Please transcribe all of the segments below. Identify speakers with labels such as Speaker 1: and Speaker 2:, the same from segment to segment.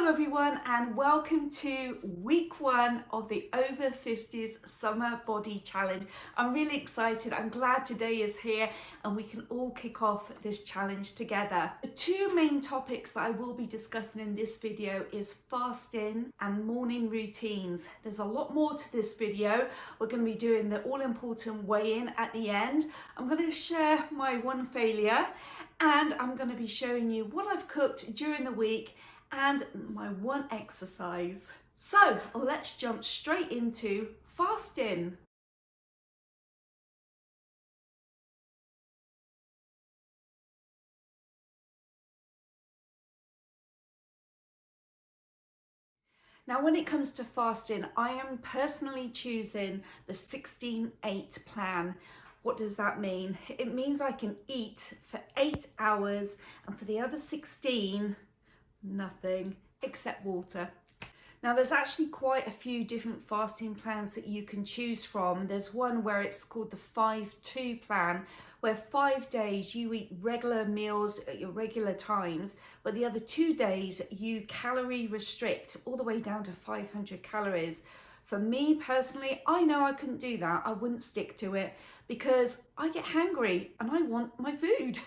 Speaker 1: Hello everyone and welcome to week 1 of the Over 50s Summer Body Challenge. I'm really excited. I'm glad today is here and we can all kick off this challenge together. The two main topics that I will be discussing in this video is fasting and morning routines. There's a lot more to this video. We're going to be doing the all-important weigh-in at the end. I'm going to share my one failure and I'm going to be showing you what I've cooked during the week and my one exercise. So let's jump straight into fasting. Now, when it comes to fasting, I am personally choosing the 16-8 plan. What does that mean? It means I can eat for 8 hours and for the other 16, nothing except water. Now there's actually quite a few different fasting plans that you can choose from. There's one where it's called the 5-2 plan, where 5 days you eat regular meals at your regular times, but the other 2 days you calorie restrict all the way down to 500 calories. For me personally, I know I couldn't do that. I wouldn't stick to it because I get hangry and I want my food.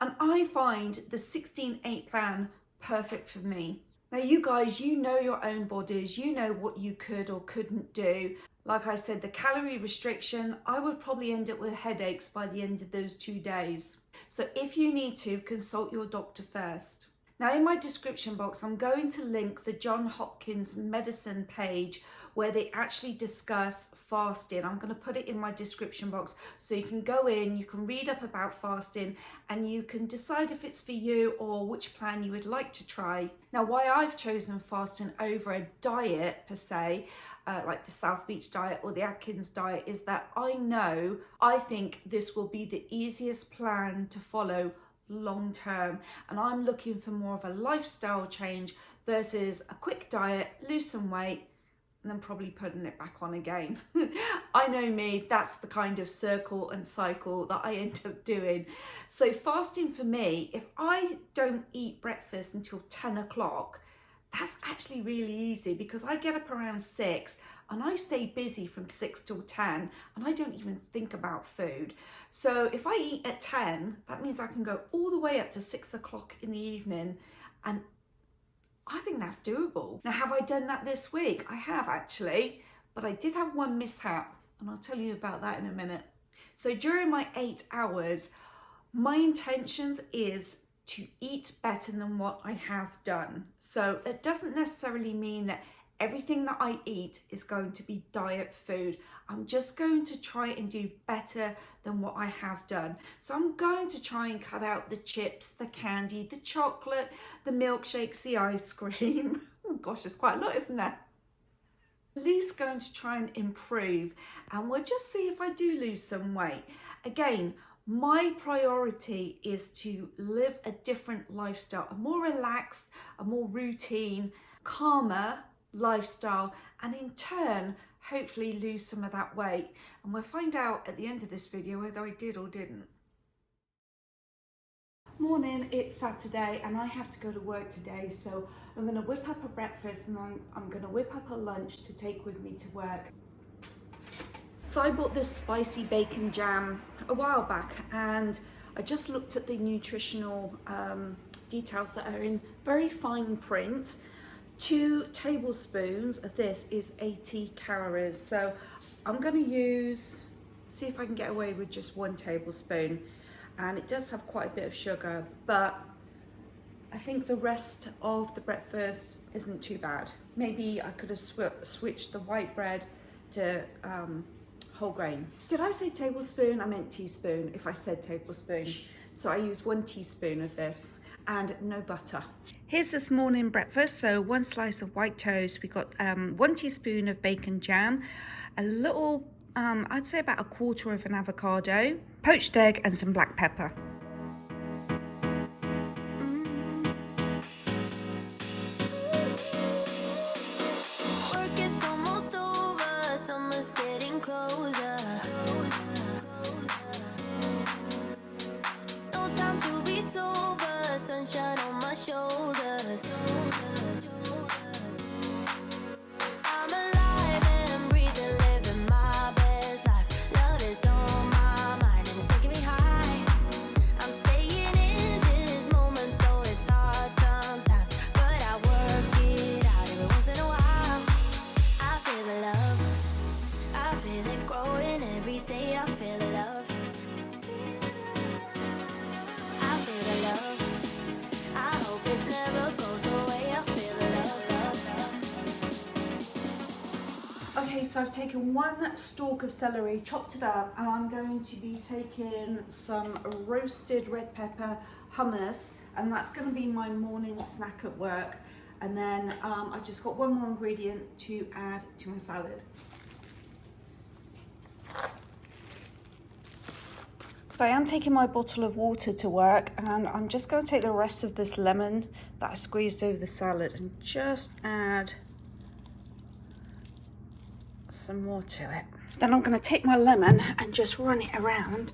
Speaker 1: And I find the 16-8 plan perfect for me. Now you guys, you know your own bodies, you know what you could or couldn't do. Like I said, the calorie restriction, I would probably end up with headaches by the end of those 2 days. So if you need to, consult your doctor first. Now in my description box, I'm going to link the Johns Hopkins medicine page where they actually discuss fasting. I'm going to put it in my description box so you can go in, you can read up about fasting and you can decide if it's for you or which plan you would like to try. Now why I've chosen fasting over a diet per se, like the South Beach diet or the Atkins diet, is that I think this will be the easiest plan to follow long term, and I'm looking for more of a lifestyle change versus a quick diet, lose some weight and then probably putting it back on again. I know me, that's the kind of circle and cycle that I end up doing. So fasting for me, if I don't eat breakfast until 10 o'clock, that's actually really easy because I get up around 6 and I stay busy from 6 till 10 and I don't even think about food. So if I eat at 10, that means I can go all the way up to 6 o'clock in the evening, and I think that's doable. Now, have I done that this week? I have actually, but I did have one mishap and I'll tell you about that in a minute. So during my 8 hours, my intentions is to eat better than what I have done. So it doesn't necessarily mean that everything that I eat is going to be diet food. I'm just going to try and do better than what I have done. So I'm going to try and cut out the chips, the candy, the chocolate, the milkshakes, the ice cream. Oh gosh, there's quite a lot, isn't there? At least going to try and improve, and we'll just see if I do lose some weight. Again, my priority is to live a different lifestyle, a more relaxed, a more routine, calmer lifestyle, and in turn hopefully lose some of that weight. And we'll find out at the end of this video whether I did or didn't. Morning, it's Saturday and I have to go to work today, so I'm going to whip up a breakfast and I'm going to whip up a lunch to take with me to work. So I bought this spicy bacon jam a while back and I just looked at the nutritional details that are in very fine print. 2 tablespoons of this is 80 calories. So I'm going to see if I can get away with just 1 tablespoon. And it does have quite a bit of sugar, but I think the rest of the breakfast isn't too bad. Maybe I could have switched the white bread to whole grain. Did I say tablespoon? I meant teaspoon if I said tablespoon. So I use 1 teaspoon of this and no butter. Here's this morning breakfast. So 1 slice of white toast. We got 1 teaspoon of bacon jam, a little, I'd say about 1/4 of an avocado, poached egg and some black pepper.
Speaker 2: Shoulders.
Speaker 1: Okay, so I've taken one stalk of celery, chopped it up, and I'm going to be taking some roasted red pepper hummus, and that's going to be my morning snack at work. And then I just got one more ingredient to add to my salad. So I am taking my bottle of water to work, and I'm just going to take the rest of this lemon that I squeezed over the salad and just add some more to it. Then I'm going to take my lemon and just run it around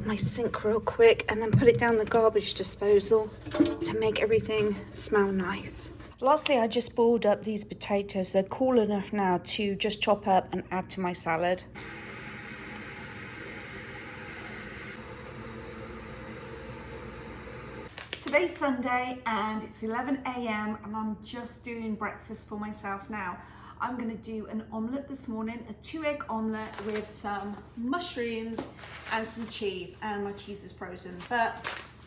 Speaker 1: my sink real quick and then put it down the garbage disposal to make everything smell nice. Lastly, I just boiled up these potatoes. They're cool enough now to just chop up and add to my salad. Today's Sunday and it's 11 a.m. and I'm just doing breakfast for myself now. I'm going to do an omelette this morning, a 2-egg omelette with some mushrooms and some cheese, and my cheese is frozen, but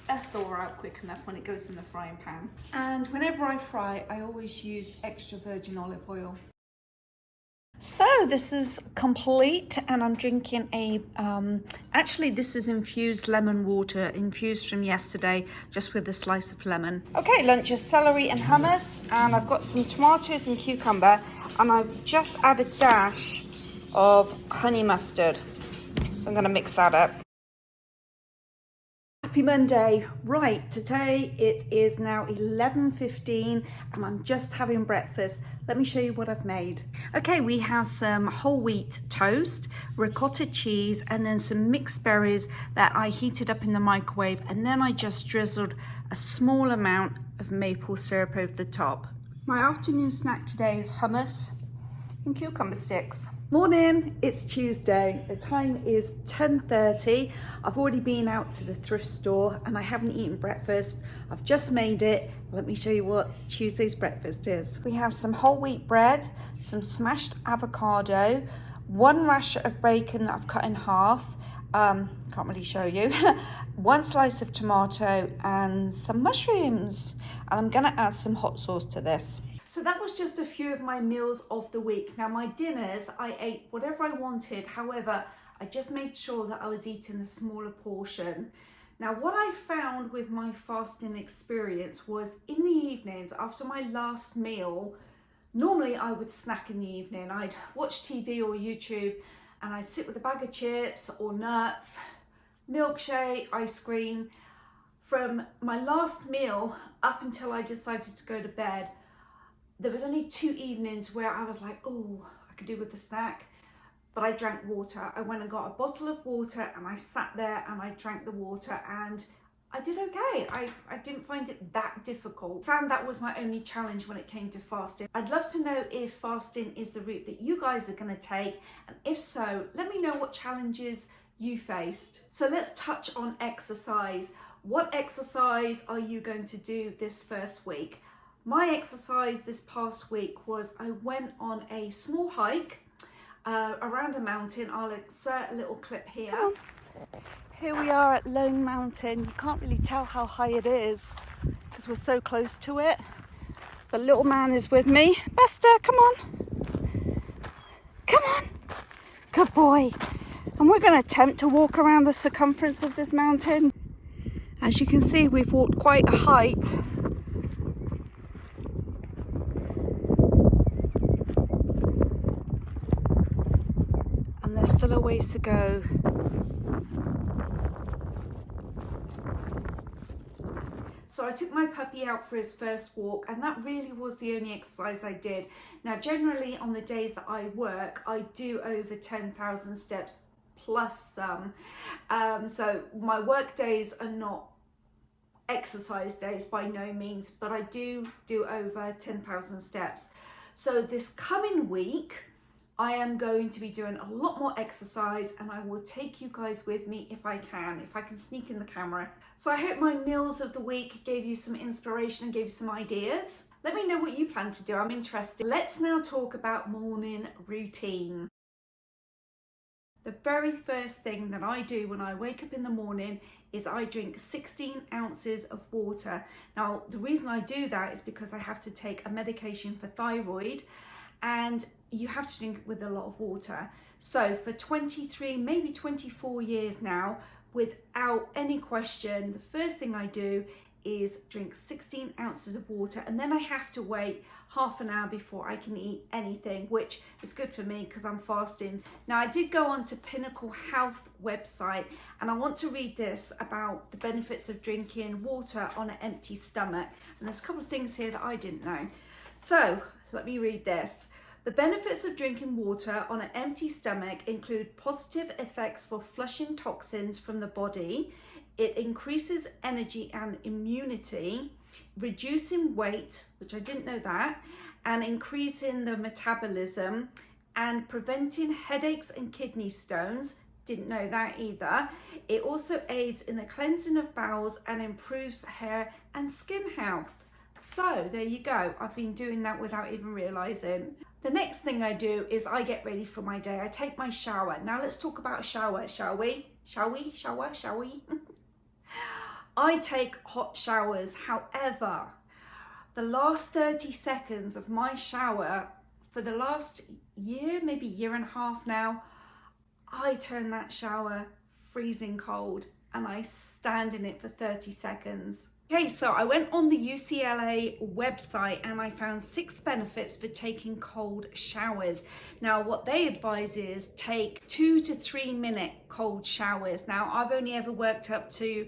Speaker 1: it'll thaw out quick enough when it goes in the frying pan. And whenever I fry, I always use extra virgin olive oil. So this is complete, and I'm drinking a, actually this is infused lemon water, infused from yesterday, just with a slice of lemon. Okay, lunch is celery and hummus, and I've got some tomatoes and cucumber, and I've just added a dash of honey mustard. So I'm gonna mix that up. Happy Monday. Right, today it is now 11:15 and I'm just having breakfast. Let me show you what I've made. Okay, we have some whole wheat toast, ricotta cheese, and then some mixed berries that I heated up in the microwave, and then I just drizzled a small amount of maple syrup over the top. My afternoon snack today is hummus and cucumber sticks. Morning, it's Tuesday. The time is 10:30. I've already been out to the thrift store and I haven't eaten breakfast. I've just made it. Let me show you what Tuesday's breakfast is. We have some whole wheat bread, some smashed avocado, one rasher of bacon that I've cut in half. Can't really show you. One slice of tomato and some mushrooms. And I'm gonna add some hot sauce to this. So that was just a few of my meals of the week. Now my dinners, I ate whatever I wanted. However, I just made sure that I was eating a smaller portion. Now what I found with my fasting experience was in the evenings after my last meal, normally I would snack in the evening. I'd watch TV or YouTube and I'd sit with a bag of chips or nuts, milkshake, ice cream. From my last meal up until I decided to go to bed, there was only 2 evenings where I was like, oh, I could do with the snack, but I drank water. I went and got a bottle of water and I sat there and I drank the water and I did okay. I didn't find it that difficult. Found that was my only challenge when it came to fasting. I'd love to know if fasting is the route that you guys are gonna take, and if so, let me know what challenges you faced. So let's touch on exercise. What exercise are you going to do this first week? My exercise this past week was I went on a small hike around a mountain. I'll insert a little clip here. Here we are at Lone Mountain. You can't really tell how high it is because we're so close to it. But little man is with me. Buster, come on. Come on. Good boy. And we're going to attempt to walk around the circumference of this mountain. As you can see, we've walked quite a height. There's still a ways to go. So I took my puppy out for his first walk, and that really was the only exercise I did. Now generally on the days that I work, I do over 10,000 steps plus some. So my work days are not exercise days by no means, but I do over 10,000 steps. So this coming week, I am going to be doing a lot more exercise, and I will take you guys with me if I can sneak in the camera. So I hope my meals of the week gave you some inspiration and gave you some ideas. Let me know what you plan to do, I'm interested. Let's now talk about morning routine. The very first thing that I do when I wake up in the morning is I drink 16 ounces of water. Now, the reason I do that is because I have to take a medication for thyroid, and you have to drink it with a lot of water. So for 23, maybe 24 years now, without any question, the first thing I do is drink 16 ounces of water, and then I have to wait half an hour before I can eat anything, which is good for me because I'm fasting. Now, I did go on to Pinnacle Health website, and I want to read this about the benefits of drinking water on an empty stomach. And there's a couple of things here that I didn't know. So let me read this. The benefits of drinking water on an empty stomach include positive effects for flushing toxins from the body. It increases energy and immunity, reducing weight, which I didn't know that, and increasing the metabolism, and preventing headaches and kidney stones. Didn't know that either. It also aids in the cleansing of bowels and improves hair and skin health. So there you go. I've been doing that without even realizing. The next thing I do is I get ready for my day. I take my shower. Now let's talk about a shower, shall we? Shall we? I take hot showers. However, the last 30 seconds of my shower for the last year, maybe year and a half now, I turn that shower freezing cold and I stand in it for 30 seconds. Okay, so I went on the UCLA website and I found 6 benefits for taking cold showers. Now, what they advise is take 2 to 3 minute cold showers. Now, I've only ever worked up to,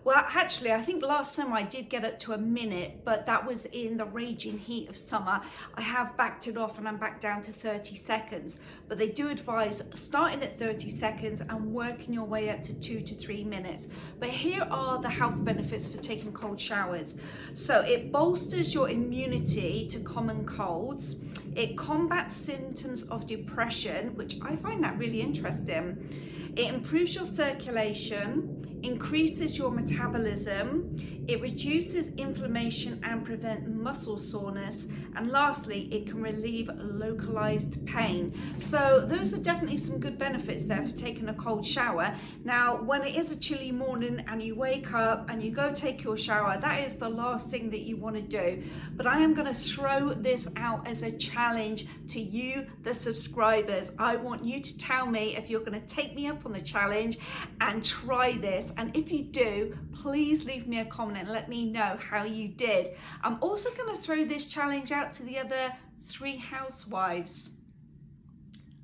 Speaker 1: well, actually, I think last summer I did get up to a minute, but that was in the raging heat of summer. I have backed it off and I'm back down to 30 seconds. But they do advise starting at 30 seconds and working your way up to 2 to 3 minutes. But here are the health benefits for taking cold showers. So it bolsters your immunity to common colds. It combats symptoms of depression, which I find that really interesting. It improves your circulation, increases your metabolism, it reduces inflammation and prevent muscle soreness, and lastly, it can relieve localized pain. So those are definitely some good benefits there for taking a cold shower. Now, when it is a chilly morning and you wake up and you go take your shower, that is the last thing that you want to do. But I am going to throw this out as a challenge to you, the subscribers. I want you to tell me if you're going to take me up on the challenge and try this. And if you do, please leave me a comment and let me know how you did. I'm also going to throw this challenge out to the other 3 housewives.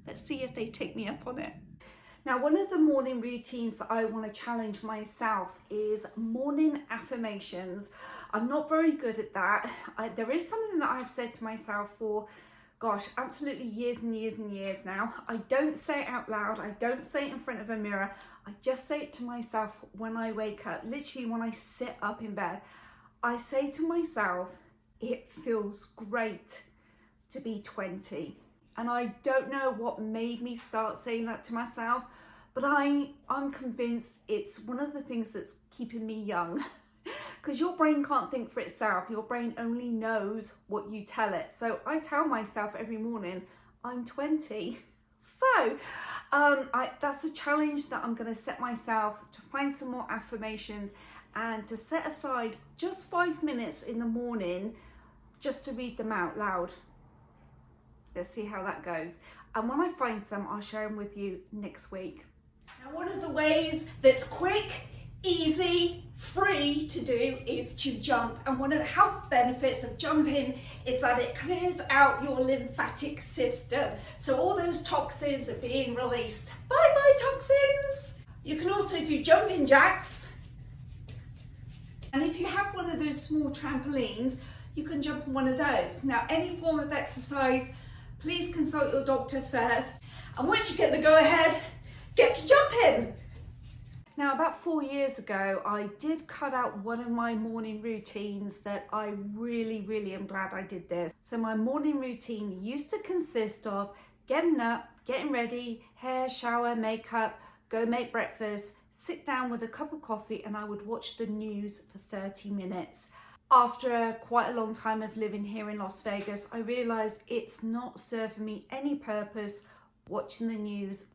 Speaker 1: Let's see if they take me up on it. Now, one of the morning routines that I want to challenge myself is morning affirmations. I'm not very good at that. There is something that I've said to myself for, gosh, absolutely years and years and years now. I don't say it out loud. I don't say it in front of a mirror. I just say it to myself when I wake up, literally when I sit up in bed. I say to myself, it feels great to be 20. And I don't know what made me start saying that to myself, but I'm convinced it's one of the things that's keeping me young. Because your brain can't think for itself. Your brain only knows what you tell it. So I tell myself every morning, I'm 20. So that's a challenge that I'm going to set myself, to find some more affirmations and to set aside just 5 minutes in the morning just to read them out loud. Let's see how that goes. And when I find some, I'll share them with you next week. Now, one of the ways that's quick, easy, free to do is to jump. And one of the health benefits of jumping is that it clears out your lymphatic system. So all those toxins are being released. Bye bye toxins. You can also do jumping jacks. And if you have one of those small trampolines, you can jump on one of those. Now, any form of exercise, please consult your doctor first. And once you get the go ahead, get to jumping. Now, about 4 years ago, I did cut out one of my morning routines that I really am glad I did this. So my morning routine used to consist of getting up, getting ready, hair, shower, makeup, go make breakfast, sit down with a cup of coffee, and I would watch the news for 30 minutes. After quite a long time of living here in Las Vegas, I realized it's not serving me any purpose watching the news.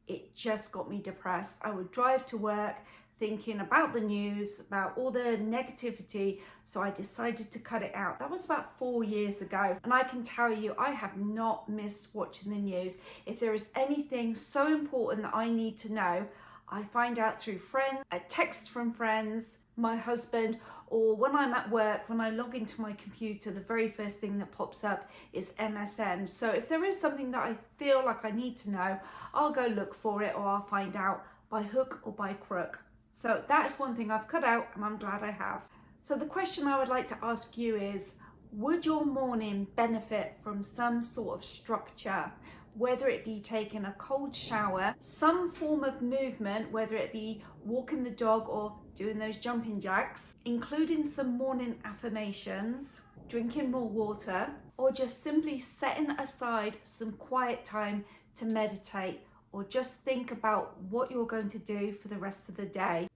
Speaker 1: It just got me depressed. I would drive to work thinking about the news, about all the negativity, so I decided to cut it out. That was about 4 years ago, and I can tell you I have not missed watching the news. If there is anything so important that I need to know, I find out through friends, a text from friends, my husband, or when I'm at work, when I log into my computer, the very first thing that pops up is MSN. So if there is something that I feel like I need to know, I'll go look for it, or I'll find out by hook or by crook. So that is one thing I've cut out, and I'm glad I have. So the question I would like to ask you is, would your morning benefit from some sort of structure? Whether it be taking a cold shower, some form of movement, whether it be walking the dog or doing those jumping jacks, including some morning affirmations, drinking more water, or just simply setting aside some quiet time to meditate or just think about what you're going to do for the rest of the day.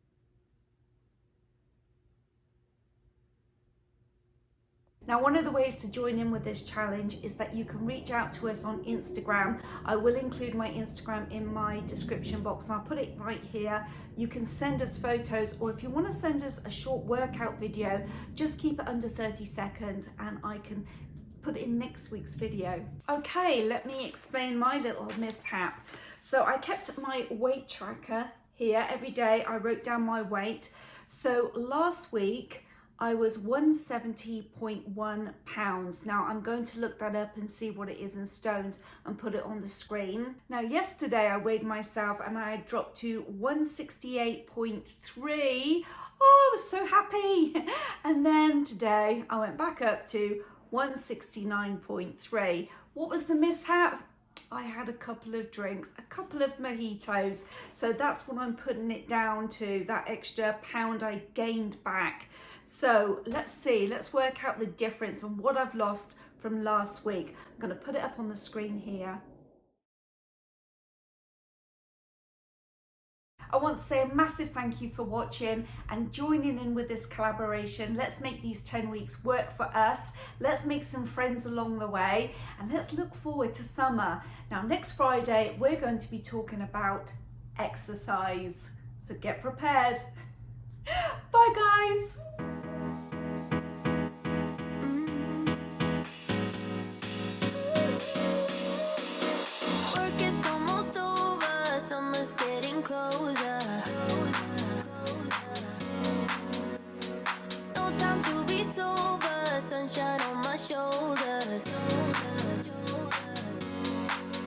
Speaker 1: Now, one of the ways to join in with this challenge is that you can reach out to us on Instagram. I will include my Instagram in my description box, and I'll put it right here. You can send us photos, or if you want to send us a short workout video, just keep it under 30 seconds and I can put it in next week's video. Okay, let me explain my little mishap. So I kept my weight tracker here. Every day I wrote down my weight. So last week, I was 170.1 pounds. Now I'm going to look that up and see what it is in stones and put it on the screen. Now yesterday I weighed myself and I dropped to 168.3. Oh, I was so happy. And then today I went back up to 169.3. What was the mishap? I had a couple of drinks, a couple of mojitos. So that's what I'm putting it down to, that extra pound I gained back. So let's see, let's work out the difference on what I've lost from last week. I'm going to put it up on the screen here. I want to say a massive thank you for watching and joining in with this collaboration. Let's make these 10 weeks work for us. Let's make some friends along the way, and let's look forward to summer. Now, next Friday, we're going to be talking about exercise. So get prepared. Bye, guys.